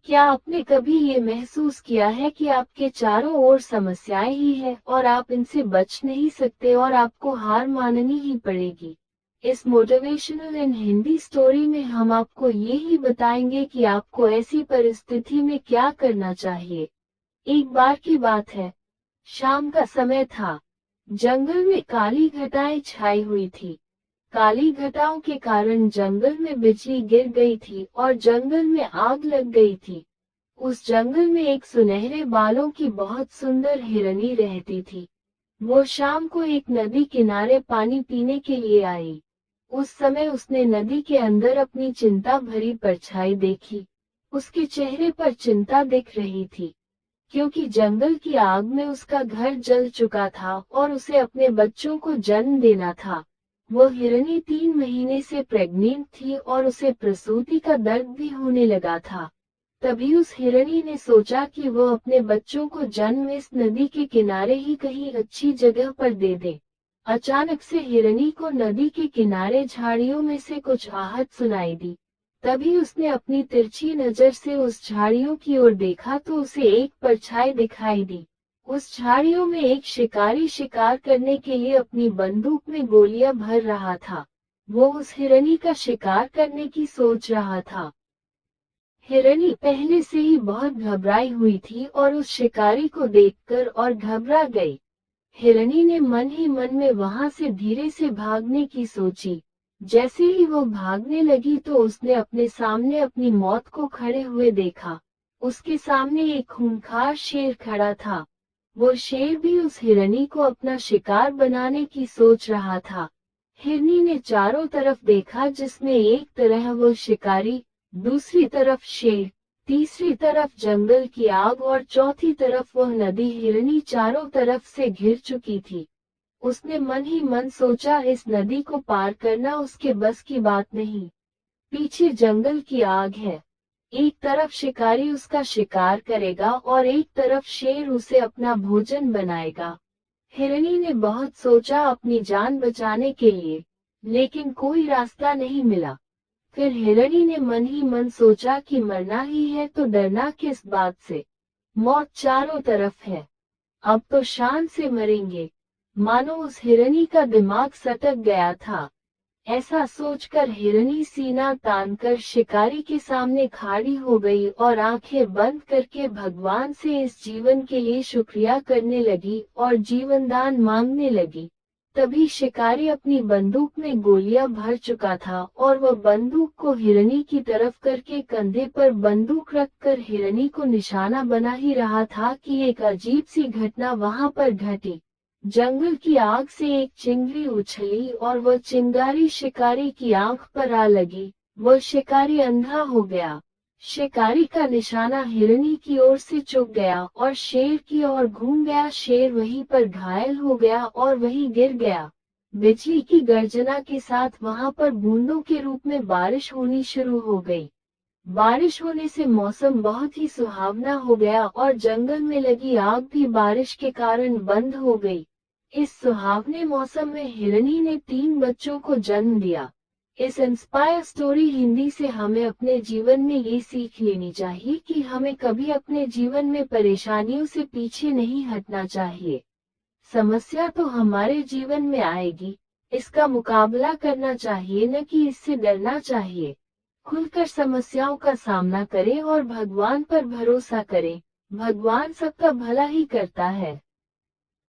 क्या आपने कभी ये महसूस किया है कि आपके चारों ओर समस्याएं ही हैं और आप इनसे बच नहीं सकते और आपको हार माननी ही पड़ेगी? इस मोटिवेशनल इन हिंदी स्टोरी में हम आपको ये ही बताएंगे कि आपको ऐसी परिस्थिति में क्या करना चाहिए। एक बार की बात है, शाम का समय था। जंगल में काली घटाएं छाई हुई थी। काली घटाओं के कारण जंगल में बिजली गिर गई थी और जंगल में आग लग गई थी। उस जंगल में एक सुनहरे बालों की बहुत सुंदर हिरनी रहती थी। वो शाम को एक नदी किनारे पानी पीने के लिए आई। उस समय उसने नदी के अंदर अपनी चिंता भरी परछाई देखी। उसके चेहरे पर चिंता दिख रही थी, क्योंकि जंगल की आग में उसका घर जल चुका था और उसे अपने बच्चों को जन्म देना था। वो हिरनी 3 महीने से प्रेग्नेंट थी और उसे प्रसूति का दर्द भी होने लगा था। तभी उस हिरनी ने सोचा कि वो अपने बच्चों को जन्म इस नदी के किनारे ही कहीं अच्छी जगह पर दे दे। अचानक से हिरनी को नदी के किनारे झाड़ियों में से कुछ आहट सुनाई दी। तभी उसने अपनी तिरछी नजर से उस झाड़ियों की ओर देखा तो उसे एक परछाई दिखाई दी। उस झाड़ियों में एक शिकारी शिकार करने के लिए अपनी बंदूक में गोलियां भर रहा था। वो उस हिरनी का शिकार करने की सोच रहा था। हिरनी पहले से ही बहुत घबराई हुई थी और उस शिकारी को देखकर और घबरा गई। हिरनी ने मन ही मन में वहां से धीरे से भागने की सोची। जैसे ही वो भागने लगी तो उसने अपने सामने अपनी मौत को खड़े हुए देखा। उसके सामने एक खूंखार शेर खड़ा था। वो शेर भी उस हिरनी को अपना शिकार बनाने की सोच रहा था। हिरनी ने चारों तरफ देखा, जिसमें एक तरह वो शिकारी, दूसरी तरफ शेर, तीसरी तरफ जंगल की आग और चौथी तरफ वह नदी। हिरनी चारों तरफ से घिर चुकी थी। उसने मन ही मन सोचा, इस नदी को पार करना उसके बस की बात नहीं। पीछे जंगल की आग है। एक तरफ शिकारी उसका शिकार करेगा और एक तरफ शेर उसे अपना भोजन बनाएगा। हिरनी ने बहुत सोचा अपनी जान बचाने के लिए, लेकिन कोई रास्ता नहीं मिला। फिर हिरनी ने मन ही मन सोचा कि मरना ही है तो डरना किस बात से। मौत चारों तरफ है, अब तो शान से मरेंगे। मानो उस हिरनी का दिमाग सटक गया था। ऐसा सोचकर हिरनी सीना तानकर शिकारी के सामने खड़ी हो गई और आंखें बंद करके भगवान से इस जीवन के लिए शुक्रिया करने लगी और जीवनदान मांगने लगी। तभी शिकारी अपनी बंदूक में गोलियां भर चुका था और वह बंदूक को हिरनी की तरफ करके कंधे पर बंदूक रखकर हिरनी को निशाना बना ही रहा था कि एक अजीब सी घटना वहां पर घटी। जंगल की आग से एक चिंगारी उछली और वह चिंगारी शिकारी की आंख पर आ लगी। वह शिकारी अंधा हो गया। शिकारी का निशाना हिरनी की ओर से चूक गया और शेर की ओर घूम गया। शेर वहीं पर घायल हो गया और वहीं गिर गया। बिजली की गर्जना के साथ वहां पर बूंदों के रूप में बारिश होनी शुरू हो गई। बारिश होने से मौसम बहुत ही सुहावना हो गया और जंगल में लगी आग भी बारिश के कारण बंद हो गई। इस सुहावने मौसम में हिरनी ने 3 बच्चों को जन्म दिया। इस इंस्पायर स्टोरी हिंदी से हमें अपने जीवन में ये सीख लेनी चाहिए कि हमें कभी अपने जीवन में परेशानियों से पीछे नहीं हटना चाहिए। समस्या तो हमारे जीवन में आएगी, इसका मुकाबला करना चाहिए, न कि इससे डरना चाहिए। खुलकर समस्याओं का सामना करें और भगवान पर भरोसा करें। भगवान सबका भला ही करता है।